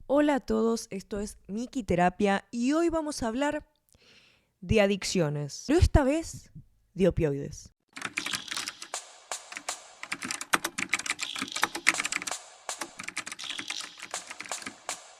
Hola a todos, esto es Miki Terapia y hoy vamos a hablar de adicciones, pero esta vez de opioides.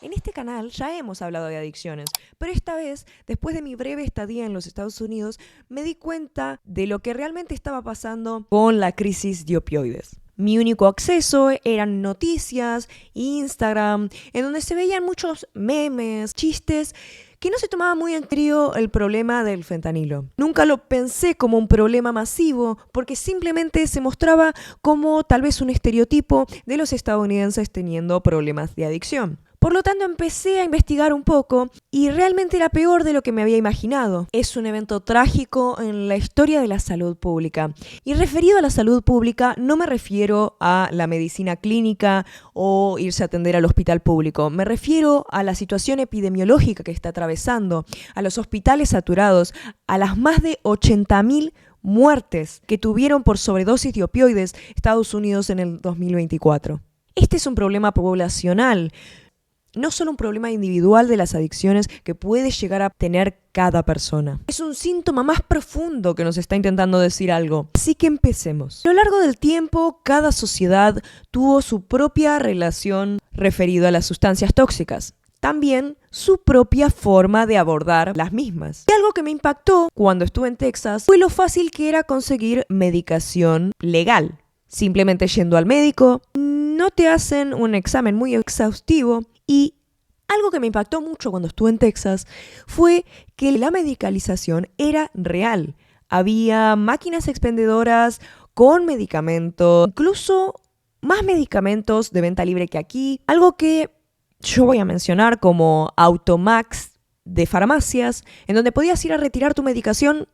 En este canal ya hemos hablado de adicciones, pero esta vez, después de mi breve estadía en los Estados Unidos, me di cuenta de lo que realmente estaba pasando con la crisis de opioides. Mi único acceso eran noticias, Instagram, en donde se veían muchos memes, chistes, que no se tomaba muy en serio el problema del fentanilo. Nunca lo pensé como un problema masivo, porque simplemente se mostraba como tal vez un estereotipo de los estadounidenses teniendo problemas de adicción. Por lo tanto, empecé a investigar un poco y realmente era peor de lo que me había imaginado. Es un evento trágico en la historia de la salud pública. Y referido a la salud pública, no me refiero a la medicina clínica o irse a atender al hospital público. Me refiero a la situación epidemiológica que está atravesando, a los hospitales saturados, a las más de 80.000 muertes que tuvieron por sobredosis de opioides Estados Unidos en el 2024. Este es un problema poblacional. No solo un problema individual de las adicciones que puede llegar a tener cada persona. Es un síntoma más profundo que nos está intentando decir algo. Así que empecemos. A lo largo del tiempo, cada sociedad tuvo su propia relación referida a las sustancias tóxicas. También su propia forma de abordar las mismas. Y algo que me impactó cuando estuve en Texas fue lo fácil que era conseguir medicación legal. Simplemente yendo al médico, no te hacen un examen muy exhaustivo. Y algo que me impactó mucho cuando estuve en Texas fue que la medicalización era real. Había máquinas expendedoras con medicamentos, incluso más medicamentos de venta libre que aquí. Algo que yo voy a mencionar como Automax de farmacias, en donde podías ir a retirar tu medicación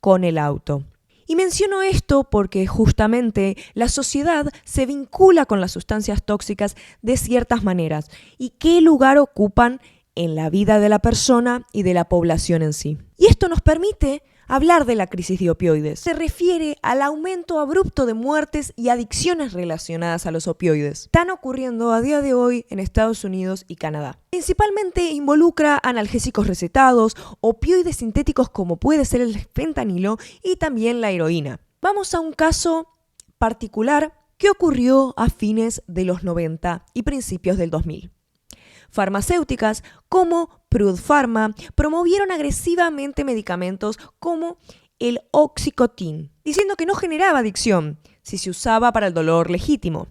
con el auto. Y menciono esto porque justamente la sociedad se vincula con las sustancias tóxicas de ciertas maneras y qué lugar ocupan en la vida de la persona y de la población en sí. Y esto nos permite hablar de la crisis de opioides. Se refiere al aumento abrupto de muertes y adicciones relacionadas a los opioides. Están ocurriendo a día de hoy en Estados Unidos y Canadá. Principalmente involucra analgésicos recetados, opioides sintéticos como puede ser el fentanilo y también la heroína. Vamos a un caso particular que ocurrió a fines de los 90 y principios del 2000. Farmacéuticas como Purdue Pharma promovieron agresivamente medicamentos como el Oxycontin, diciendo que no generaba adicción si se usaba para el dolor legítimo.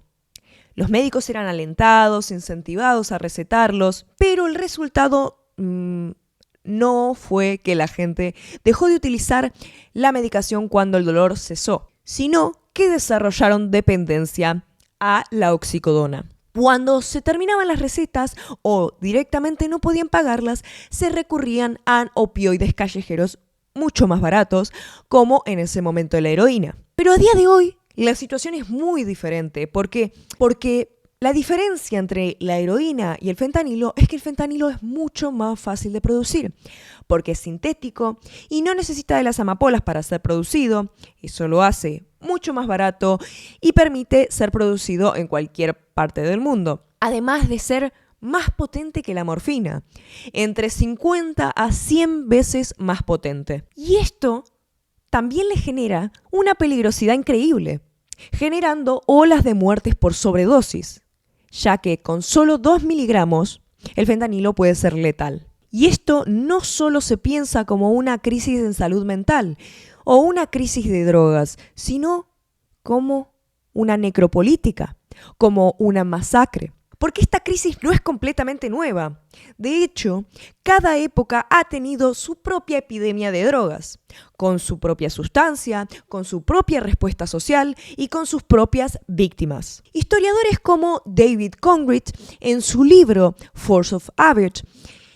Los médicos eran alentados, incentivados a recetarlos, pero el resultado no fue que la gente dejó de utilizar la medicación cuando el dolor cesó, sino que desarrollaron dependencia a la oxicodona. Cuando se terminaban las recetas o directamente no podían pagarlas, se recurrían a opioides callejeros mucho más baratos, como en ese momento la heroína. Pero a día de hoy la situación es muy diferente. ¿Por qué? Porque la diferencia entre la heroína y el fentanilo es que el fentanilo es mucho más fácil de producir, porque es sintético y no necesita de las amapolas para ser producido. Eso lo hace mucho más barato y permite ser producido en cualquier parte del mundo. Además de ser más potente que la morfina, entre 50 a 100 veces más potente. Y esto también le genera una peligrosidad increíble, generando olas de muertes por sobredosis, ya que con solo 2 miligramos el fentanilo puede ser letal. Y esto no solo se piensa como una crisis en salud mental o una crisis de drogas, sino como una necropolítica, como una masacre. Porque esta crisis no es completamente nueva. De hecho, cada época ha tenido su propia epidemia de drogas, con su propia sustancia, con su propia respuesta social y con sus propias víctimas. Historiadores como David Conrad, en su libro Force of Habit,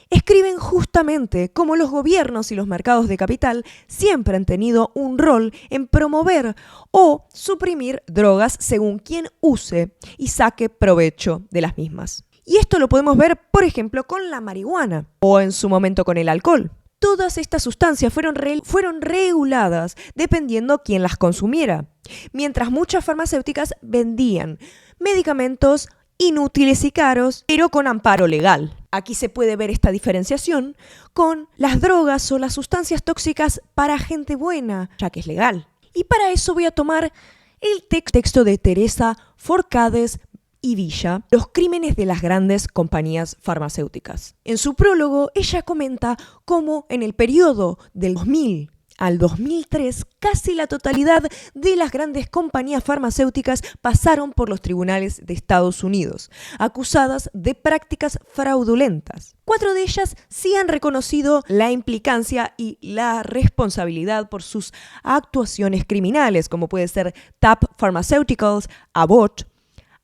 escriben justamente cómo los gobiernos y los mercados de capital siempre han tenido un rol en promover o suprimir drogas según quien use y saque provecho de las mismas. Y esto lo podemos ver, por ejemplo, con la marihuana o en su momento con el alcohol. Todas estas sustancias fueron reguladas dependiendo quién las consumiera, mientras muchas farmacéuticas vendían medicamentos inútiles y caros, pero con amparo legal. Aquí se puede ver esta diferenciación con las drogas o las sustancias tóxicas para gente buena, ya que es legal. Y para eso voy a tomar el texto de Teresa Forcades y Villa, Los crímenes de las grandes compañías farmacéuticas. En su prólogo, ella comenta cómo en el periodo del 2000 al 2003, casi la totalidad de las grandes compañías farmacéuticas pasaron por los tribunales de Estados Unidos, acusadas de prácticas fraudulentas. 4 de ellas sí han reconocido la implicancia y la responsabilidad por sus actuaciones criminales, como puede ser TAP Pharmaceuticals, Abbott,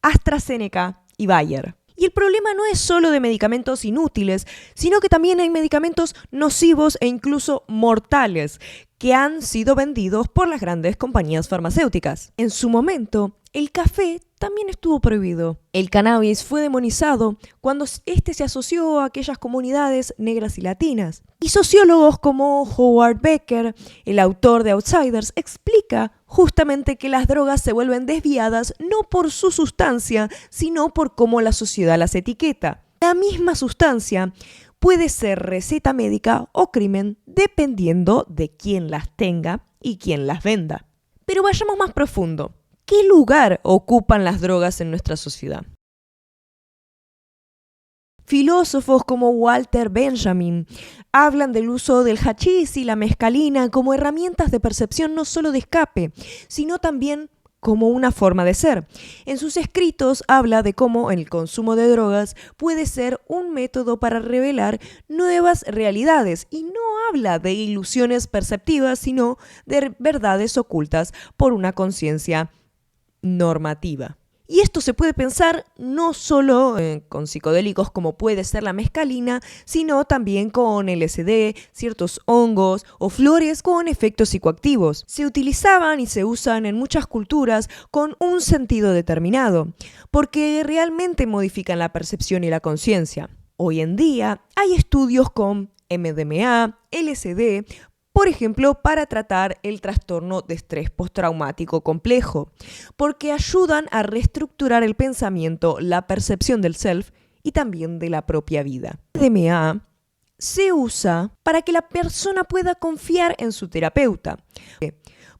AstraZeneca y Bayer. Y el problema no es solo de medicamentos inútiles, sino que también hay medicamentos nocivos e incluso mortales que han sido vendidos por las grandes compañías farmacéuticas. En su momento, el café también estuvo prohibido. El cannabis fue demonizado cuando este se asoció a aquellas comunidades negras y latinas. Y sociólogos como Howard Becker, el autor de Outsiders, explica justamente que las drogas se vuelven desviadas no por su sustancia, sino por cómo la sociedad las etiqueta. La misma sustancia puede ser receta médica o crimen dependiendo de quién las tenga y quién las venda. Pero vayamos más profundo. ¿Qué lugar ocupan las drogas en nuestra sociedad? Filósofos como Walter Benjamin hablan del uso del hachís y la mescalina como herramientas de percepción no solo de escape, sino también como una forma de ser. En sus escritos habla de cómo el consumo de drogas puede ser un método para revelar nuevas realidades y no habla de ilusiones perceptivas, sino de verdades ocultas por una conciencia normativa. Y esto se puede pensar no solo con psicodélicos como puede ser la mescalina, sino también con LSD, ciertos hongos o flores con efectos psicoactivos. Se utilizaban y se usan en muchas culturas con un sentido determinado, porque realmente modifican la percepción y la conciencia. Hoy en día hay estudios con MDMA, LSD, por ejemplo, para tratar el trastorno de estrés postraumático complejo, porque ayudan a reestructurar el pensamiento, la percepción del self y también de la propia vida. El MDMA se usa para que la persona pueda confiar en su terapeuta.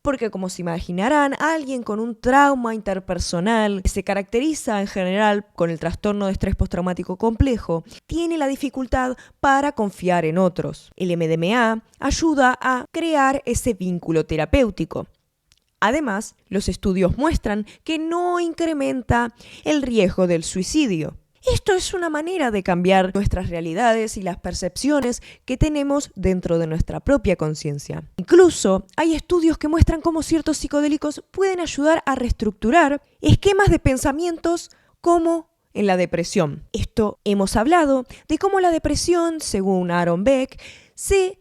Porque, como se imaginarán, alguien con un trauma interpersonal que se caracteriza en general con el trastorno de estrés postraumático complejo, tiene la dificultad para confiar en otros. El MDMA ayuda a crear ese vínculo terapéutico. Además, los estudios muestran que no incrementa el riesgo del suicidio. Esto es una manera de cambiar nuestras realidades y las percepciones que tenemos dentro de nuestra propia conciencia. Incluso hay estudios que muestran cómo ciertos psicodélicos pueden ayudar a reestructurar esquemas de pensamientos como en la depresión. Esto hemos hablado de cómo la depresión, según Aaron Beck, se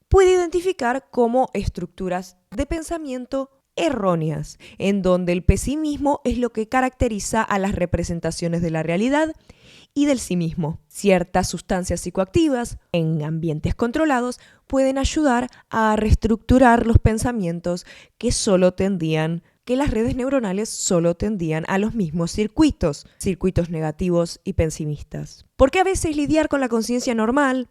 puede identificar como estructuras de pensamiento erróneas, en donde el pesimismo es lo que caracteriza a las representaciones de la realidad y del sí mismo. Ciertas sustancias psicoactivas en ambientes controlados pueden ayudar a reestructurar los pensamientos que las redes neuronales solo tendían a los mismos circuitos negativos y pesimistas. Porque a veces lidiar con la conciencia normal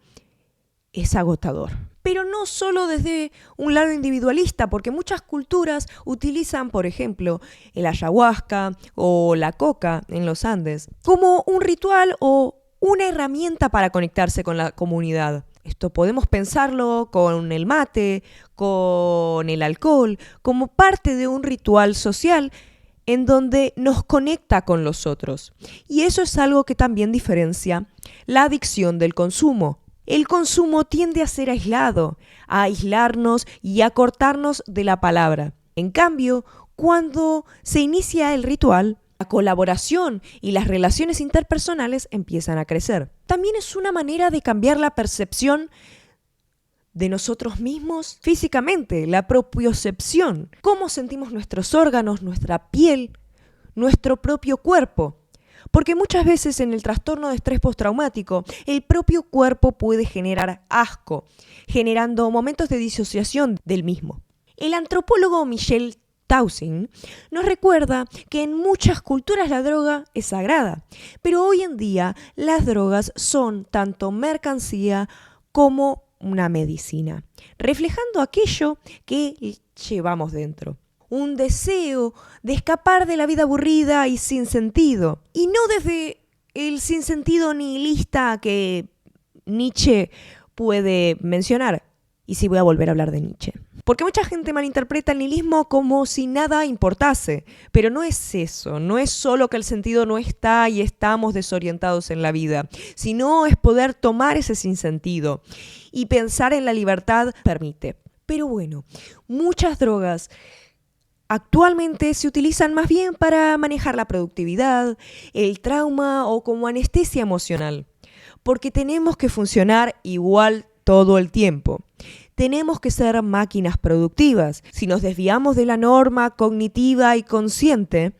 es agotador. Pero no solo desde un lado individualista, porque muchas culturas utilizan, por ejemplo, el ayahuasca o la coca en los Andes como un ritual o una herramienta para conectarse con la comunidad. Esto podemos pensarlo con el mate, con el alcohol, como parte de un ritual social en donde nos conecta con los otros. Y eso es algo que también diferencia la adicción del consumo. El consumo tiende a ser aislado, a aislarnos y a cortarnos de la palabra. En cambio, cuando se inicia el ritual, la colaboración y las relaciones interpersonales empiezan a crecer. También es una manera de cambiar la percepción de nosotros mismos físicamente, la propiocepción, cómo sentimos nuestros órganos, nuestra piel, nuestro propio cuerpo. Porque muchas veces en el trastorno de estrés postraumático, el propio cuerpo puede generar asco, generando momentos de disociación del mismo. El antropólogo Michel Townsend, nos recuerda que en muchas culturas la droga es sagrada, pero hoy en día las drogas son tanto mercancía como una medicina, reflejando aquello que llevamos dentro. Un deseo de escapar de la vida aburrida y sin sentido, y no desde el sinsentido nihilista que Nietzsche puede mencionar. Y sí, voy a volver a hablar de Nietzsche. Porque mucha gente malinterpreta el nihilismo como si nada importase, pero no es eso, no es solo que el sentido no está y estamos desorientados en la vida, sino es poder tomar ese sinsentido y pensar en la libertad permite. Pero bueno, muchas drogas actualmente se utilizan más bien para manejar la productividad, el trauma o como anestesia emocional, porque tenemos que funcionar igual todo el tiempo. Tenemos que ser máquinas productivas. Si nos desviamos de la norma cognitiva y consciente,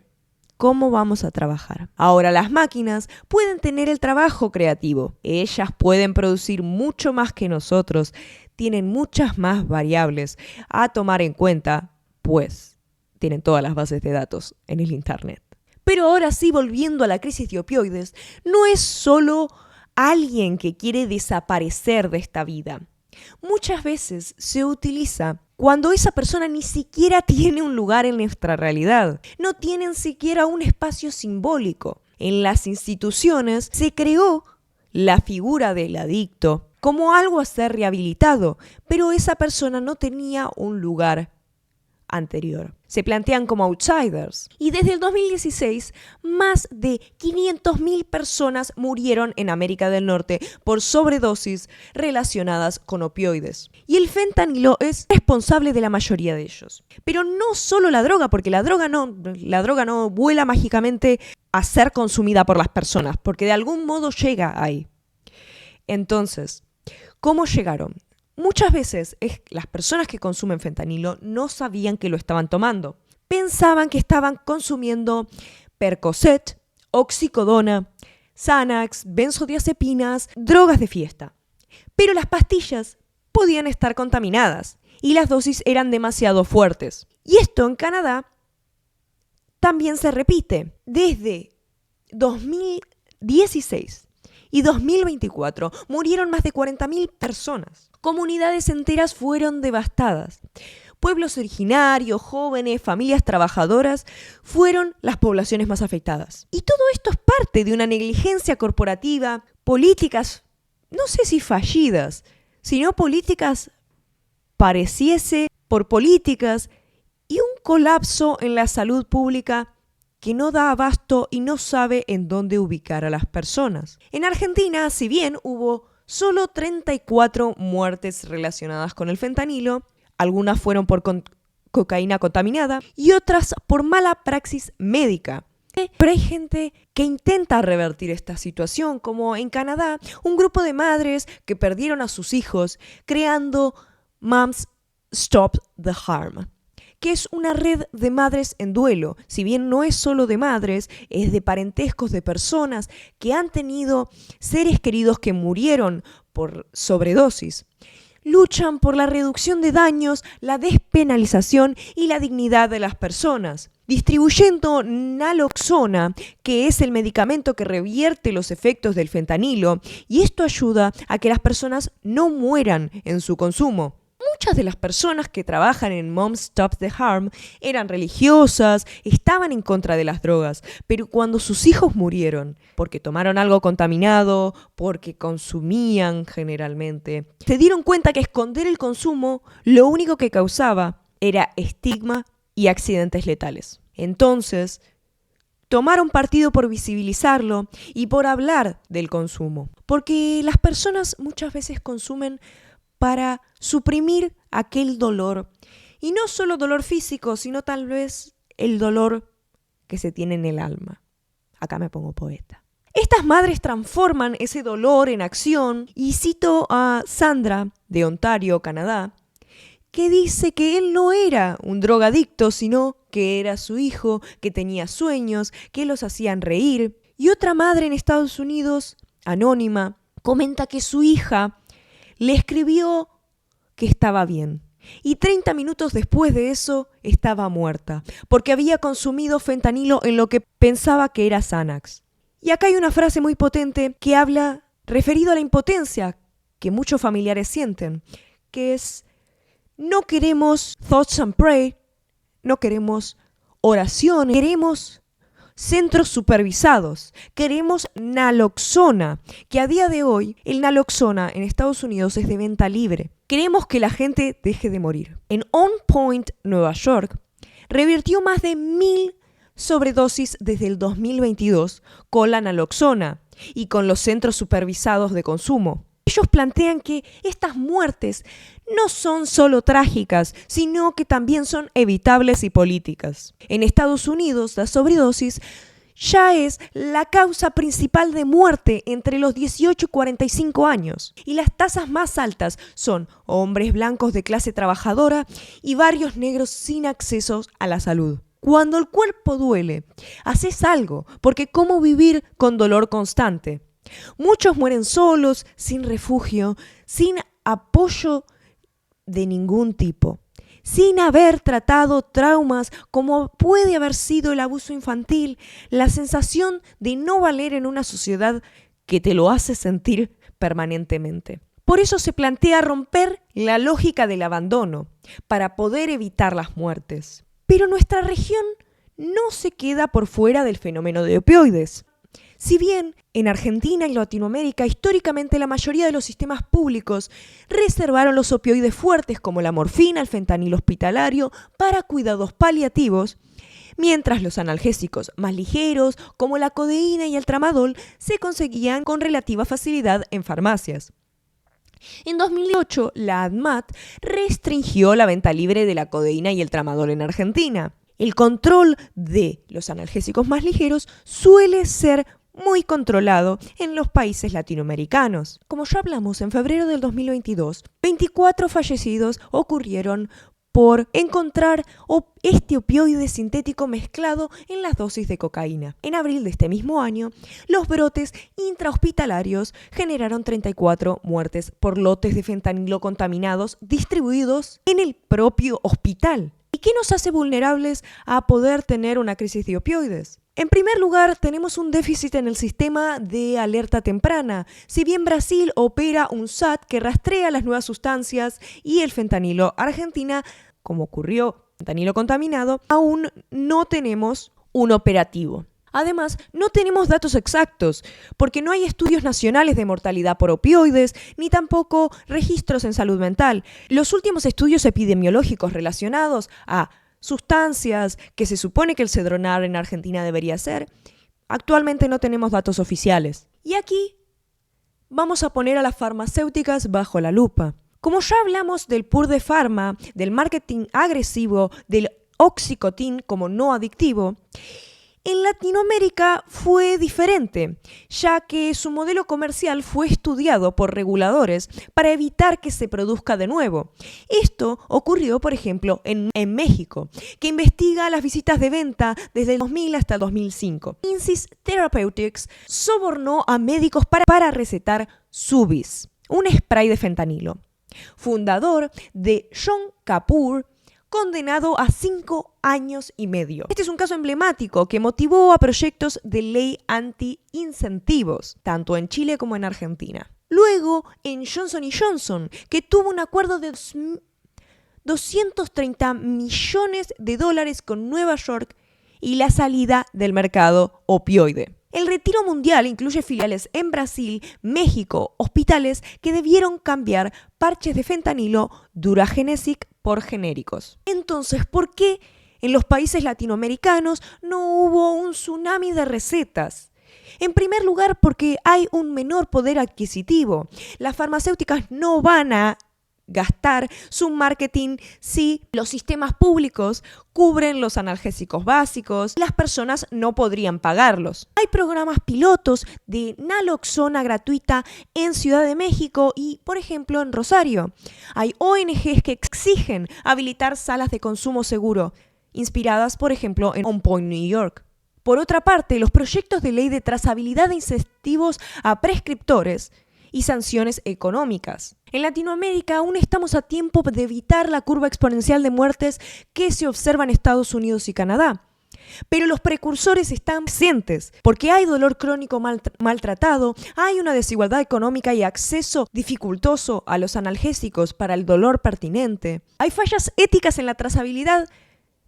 ¿cómo vamos a trabajar? Ahora, las máquinas pueden tener el trabajo creativo. Ellas pueden producir mucho más que nosotros. Tienen muchas más variables a tomar en cuenta, pues tienen todas las bases de datos en el Internet. Pero ahora sí, volviendo a la crisis de opioides, no es solo alguien que quiere desaparecer de esta vida. Muchas veces se utiliza cuando esa persona ni siquiera tiene un lugar en nuestra realidad, no tiene ni siquiera un espacio simbólico. En las instituciones se creó la figura del adicto como algo a ser rehabilitado, pero esa persona no tenía un lugar anterior. Se plantean como outsiders. Y desde el 2016, más de 500.000 personas murieron en América del Norte por sobredosis relacionadas con opioides. Y el fentanilo es responsable de la mayoría de ellos. Pero no solo la droga, porque la droga no vuela mágicamente a ser consumida por las personas, porque de algún modo llega ahí. Entonces, ¿cómo llegaron? Muchas veces las personas que consumen fentanilo no sabían que lo estaban tomando. Pensaban que estaban consumiendo Percocet, oxicodona, Xanax, benzodiazepinas, drogas de fiesta. Pero las pastillas podían estar contaminadas y las dosis eran demasiado fuertes. Y esto en Canadá también se repite. Desde 2016 y 2024 murieron más de 40.000 personas. Comunidades enteras fueron devastadas. Pueblos originarios, jóvenes, familias trabajadoras fueron las poblaciones más afectadas. Y todo esto es parte de una negligencia corporativa, políticas, no sé si fallidas, sino políticas pareciese por políticas y un colapso en la salud pública que no da abasto y no sabe en dónde ubicar a las personas. En Argentina, si bien hubo solo 34 muertes relacionadas con el fentanilo, algunas fueron por cocaína contaminada y otras por mala praxis médica. Pero hay gente que intenta revertir esta situación, como en Canadá, un grupo de madres que perdieron a sus hijos creando Moms Stop the Harm, que es una red de madres en duelo. Si bien no es solo de madres, es de parentescos de personas que han tenido seres queridos que murieron por sobredosis. Luchan por la reducción de daños, la despenalización y la dignidad de las personas, distribuyendo naloxona, que es el medicamento que revierte los efectos del fentanilo, y esto ayuda a que las personas no mueran en su consumo. Muchas de las personas que trabajan en Moms Stop the Harm eran religiosas, estaban en contra de las drogas, pero cuando sus hijos murieron, porque tomaron algo contaminado, porque consumían generalmente, se dieron cuenta que esconder el consumo lo único que causaba era estigma y accidentes letales. Entonces, tomaron partido por visibilizarlo y por hablar del consumo, porque las personas muchas veces consumen para suprimir aquel dolor. Y no solo dolor físico, sino tal vez el dolor que se tiene en el alma. Acá me pongo poeta. Estas madres transforman ese dolor en acción y cito a Sandra de Ontario, Canadá, que dice que él no era un drogadicto, sino que era su hijo, que tenía sueños, que los hacían reír. Y otra madre en Estados Unidos, anónima, comenta que su hija le escribió que estaba bien, y 30 minutos después de eso estaba muerta, porque había consumido fentanilo en lo que pensaba que era Xanax. Y acá hay una frase muy potente que habla referido a la impotencia que muchos familiares sienten, que es: no queremos thoughts and pray, no queremos oraciones, queremos centros supervisados, queremos naloxona, que a día de hoy el naloxona en Estados Unidos es de venta libre. Queremos que la gente deje de morir. En On Point, Nueva York, revirtió más de 1.000 sobredosis desde el 2022 con la naloxona y con los centros supervisados de consumo. Ellos plantean que estas muertes no son solo trágicas, sino que también son evitables y políticas. En Estados Unidos, la sobredosis ya es la causa principal de muerte entre los 18 y 45 años. Y las tasas más altas son hombres blancos de clase trabajadora y barrios negros sin acceso a la salud. Cuando el cuerpo duele, haces algo, porque ¿cómo vivir con dolor constante? Muchos mueren solos, sin refugio, sin apoyo de ningún tipo, sin haber tratado traumas como puede haber sido el abuso infantil, la sensación de no valer en una sociedad que te lo hace sentir permanentemente. Por eso se plantea romper la lógica del abandono, para poder evitar las muertes. Pero nuestra región no se queda por fuera del fenómeno de opioides. Si bien en Argentina y Latinoamérica históricamente la mayoría de los sistemas públicos reservaron los opioides fuertes como la morfina, el fentanilo hospitalario para cuidados paliativos, mientras los analgésicos más ligeros como la codeína y el tramadol se conseguían con relativa facilidad en farmacias. En 2008, la ADMAT restringió la venta libre de la codeína y el tramadol en Argentina. El control de los analgésicos más ligeros suele ser muy controlado en los países latinoamericanos. Como ya hablamos, en febrero del 2022, 24 fallecidos ocurrieron por encontrar este opioide sintético mezclado en las dosis de cocaína. En abril de este mismo año, los brotes intrahospitalarios generaron 34 muertes por lotes de fentanilo contaminados distribuidos en el propio hospital. ¿Y qué nos hace vulnerables a poder tener una crisis de opioides? En primer lugar, tenemos un déficit en el sistema de alerta temprana. Si bien Brasil opera un SAT que rastrea las nuevas sustancias y el fentanilo, Argentina, como ocurrió fentanilo contaminado, aún no tenemos un operativo. Además, no tenemos datos exactos, porque no hay estudios nacionales de mortalidad por opioides, ni tampoco registros en salud mental. Los últimos estudios epidemiológicos relacionados a sustancias que se supone que el Cedronar en Argentina debería ser, actualmente no tenemos datos oficiales. Y aquí vamos a poner a las farmacéuticas bajo la lupa. Como ya hablamos del PUR de Pharma, del marketing agresivo, del oxicotin como no adictivo, en Latinoamérica fue diferente, ya que su modelo comercial fue estudiado por reguladores para evitar que se produzca de nuevo. Esto ocurrió, por ejemplo, en México, que investiga las visitas de venta desde el 2000 hasta el 2005. Insys Therapeutics sobornó a médicos para recetar Subis, un spray de fentanilo. Fundador de John Kapoor, condenado a 5 años y medio. Este es un caso emblemático que motivó a proyectos de ley anti-incentivos, tanto en Chile como en Argentina. Luego, en Johnson & Johnson, que tuvo un acuerdo de $230 millones con Nueva York y la salida del mercado opioide. El retiro mundial incluye filiales en Brasil, México, hospitales que debieron cambiar parches de fentanilo Duragesic por genéricos. Entonces, ¿por qué en los países latinoamericanos no hubo un tsunami de recetas? En primer lugar, porque hay un menor poder adquisitivo. Las farmacéuticas no van a gastar su marketing si los sistemas públicos cubren los analgésicos básicos, las personas no podrían pagarlos. Hay programas pilotos de naloxona gratuita en Ciudad de México y, por ejemplo, en Rosario. Hay ONGs que exigen habilitar salas de consumo seguro, inspiradas, por ejemplo, en On Point, New York. Por otra parte, los proyectos de ley de trazabilidad de incentivos a prescriptores y sanciones económicas. En Latinoamérica aún estamos a tiempo de evitar la curva exponencial de muertes que se observa en Estados Unidos y Canadá. Pero los precursores están presentes, porque hay dolor crónico maltratado, hay una desigualdad económica y acceso dificultoso a los analgésicos para el dolor pertinente. Hay fallas éticas en la trazabilidad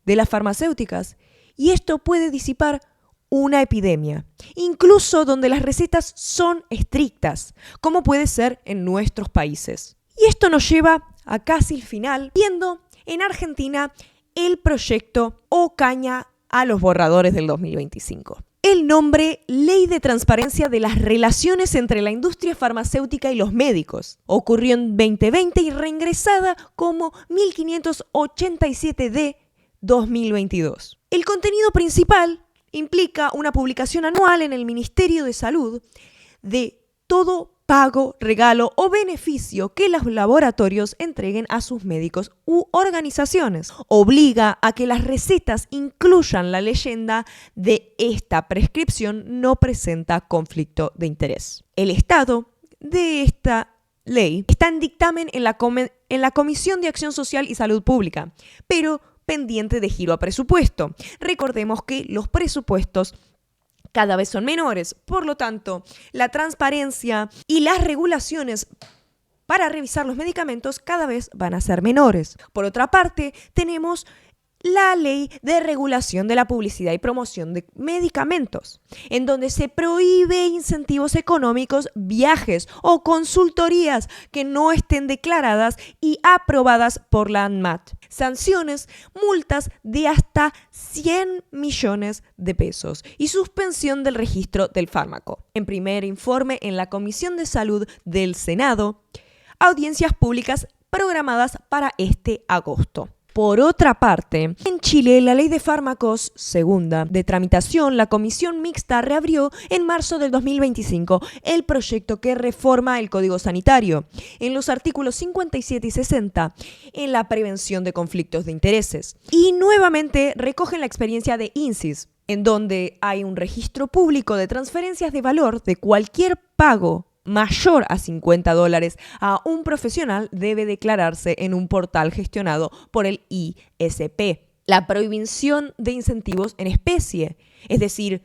de las farmacéuticas y esto puede disipar una epidemia, incluso donde las recetas son estrictas, como puede ser en nuestros países. Y esto nos lleva a casi el final, viendo en Argentina el proyecto Ocaña a los borradores del 2025. El nombre Ley de Transparencia de las Relaciones entre la Industria Farmacéutica y los Médicos. Ocurrió en 2020 y reingresada como 1587 de 2022. El contenido principal implica una publicación anual en el Ministerio de Salud de todo pago, regalo o beneficio que los laboratorios entreguen a sus médicos u organizaciones. Obliga a que las recetas incluyan la leyenda de esta prescripción no presenta conflicto de interés. El estado de esta ley está en dictamen en la Comisión de Acción Social y Salud Pública, pero pendiente de giro a presupuesto. Recordemos que los presupuestos cada vez son menores, por lo tanto, la transparencia y las regulaciones para revisar los medicamentos cada vez van a ser menores. Por otra parte, tenemos la Ley de Regulación de la Publicidad y Promoción de Medicamentos, en donde se prohíbe incentivos económicos, viajes o consultorías que no estén declaradas y aprobadas por la ANMAT. Sanciones, multas de hasta 100 millones de pesos y suspensión del registro del fármaco. En primer informe en la Comisión de Salud del Senado, audiencias públicas programadas para este agosto. Por otra parte, en Chile, la Ley de Fármacos segunda de tramitación, la Comisión Mixta reabrió en marzo del 2025 el proyecto que reforma el Código Sanitario en los artículos 57 y 60 en la prevención de conflictos de intereses. Y nuevamente recogen la experiencia de INSIS, en donde hay un registro público de transferencias de valor de cualquier pago mayor a $50 a un profesional debe declararse en un portal gestionado por el ISP. La prohibición de incentivos en especie, es decir,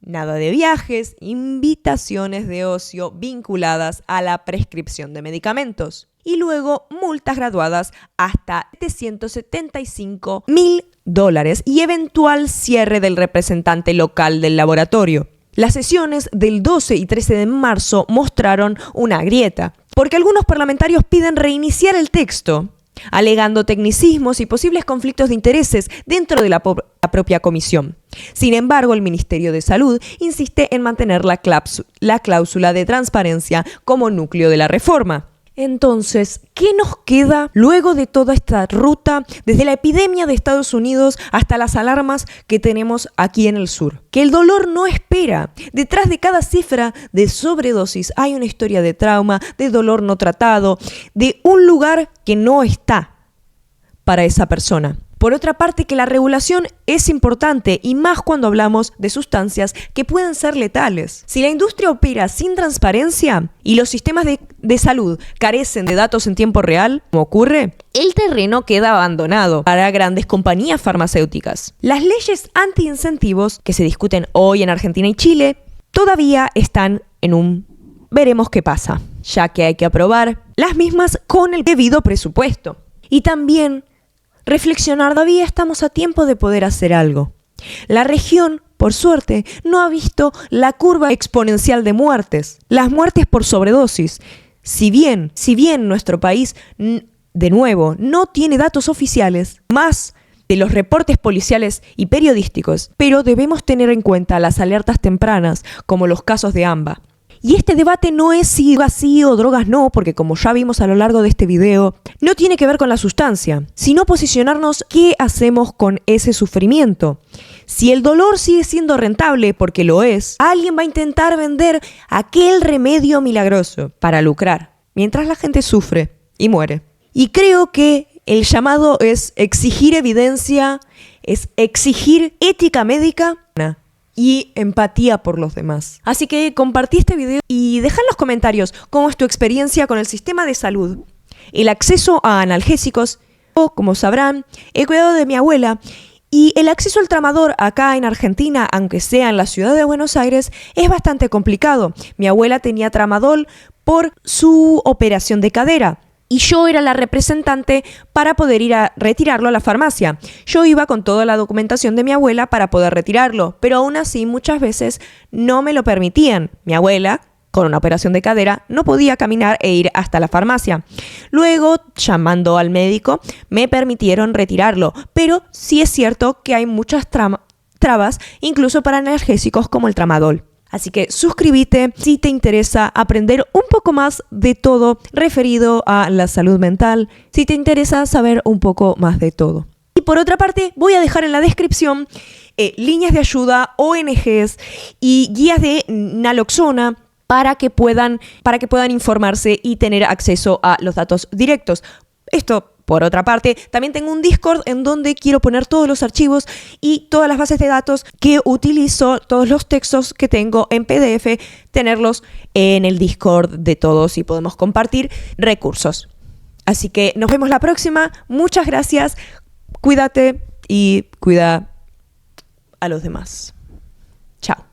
nada de viajes, invitaciones de ocio vinculadas a la prescripción de medicamentos. Y luego multas graduadas hasta $775.000 y eventual cierre del representante local del laboratorio. Las sesiones del 12 y 13 de marzo mostraron una grieta, porque algunos parlamentarios piden reiniciar el texto, alegando tecnicismos y posibles conflictos de intereses dentro de la propia comisión. Sin embargo, el Ministerio de Salud insiste en mantener la cláusula de transparencia como núcleo de la reforma. Entonces, ¿qué nos queda luego de toda esta ruta, desde la epidemia de Estados Unidos hasta las alarmas que tenemos aquí en el sur? Que el dolor no espera. Detrás de cada cifra de sobredosis hay una historia de trauma, de dolor no tratado, de un lugar que no está para esa persona. Por otra parte, que la regulación es importante y más cuando hablamos de sustancias que pueden ser letales. Si la industria opera sin transparencia y los sistemas de salud carecen de datos en tiempo real, como ocurre, el terreno queda abandonado para grandes compañías farmacéuticas. Las leyes anti-incentivos que se discuten hoy en Argentina y Chile todavía están en un veremos qué pasa, ya que hay que aprobar las mismas con el debido presupuesto. Y también reflexionar, todavía estamos a tiempo de poder hacer algo. La región, por suerte, no ha visto la curva exponencial de muertes, las muertes por sobredosis. Si bien nuestro país, de nuevo, no tiene datos oficiales, más de los reportes policiales y periodísticos, pero debemos tener en cuenta las alertas tempranas, como los casos de AMBA. Y este debate no es si drogas sí o drogas no, porque como ya vimos a lo largo de este video, no tiene que ver con la sustancia, sino posicionarnos qué hacemos con ese sufrimiento. Si el dolor sigue siendo rentable, porque lo es, alguien va a intentar vender aquel remedio milagroso para lucrar, mientras la gente sufre y muere. Y creo que el llamado es exigir evidencia, es exigir ética médica y empatía por los demás. Así que compartí este video y deja en los comentarios cómo es tu experiencia con el sistema de salud, el acceso a analgésicos. Como sabrán, he cuidado de mi abuela y el acceso al tramador acá en Argentina, aunque sea en la ciudad de Buenos Aires, es bastante complicado. Mi abuela tenía tramadol por su operación de cadera y yo era la representante para poder ir a retirarlo a la farmacia. Yo iba con toda la documentación de mi abuela para poder retirarlo, pero aún así muchas veces no me lo permitían. Mi abuela, con una operación de cadera, no podía caminar e ir hasta la farmacia. Luego, llamando al médico, me permitieron retirarlo, pero sí es cierto que hay muchas trabas, incluso para analgésicos como el tramadol. Así que suscríbete si te interesa aprender un poco más de todo referido a la salud mental, si te interesa saber un poco más de todo. Y por otra parte, voy a dejar en la descripción líneas de ayuda, ONGs y guías de naloxona para que puedan informarse y tener acceso a los datos directos. Esto, por otra parte, también tengo un Discord en donde quiero poner todos los archivos y todas las bases de datos que utilizo, todos los textos que tengo en PDF, tenerlos en el Discord de todos y podemos compartir recursos. Así que nos vemos la próxima. Muchas gracias. Cuídate y cuida a los demás. Chao.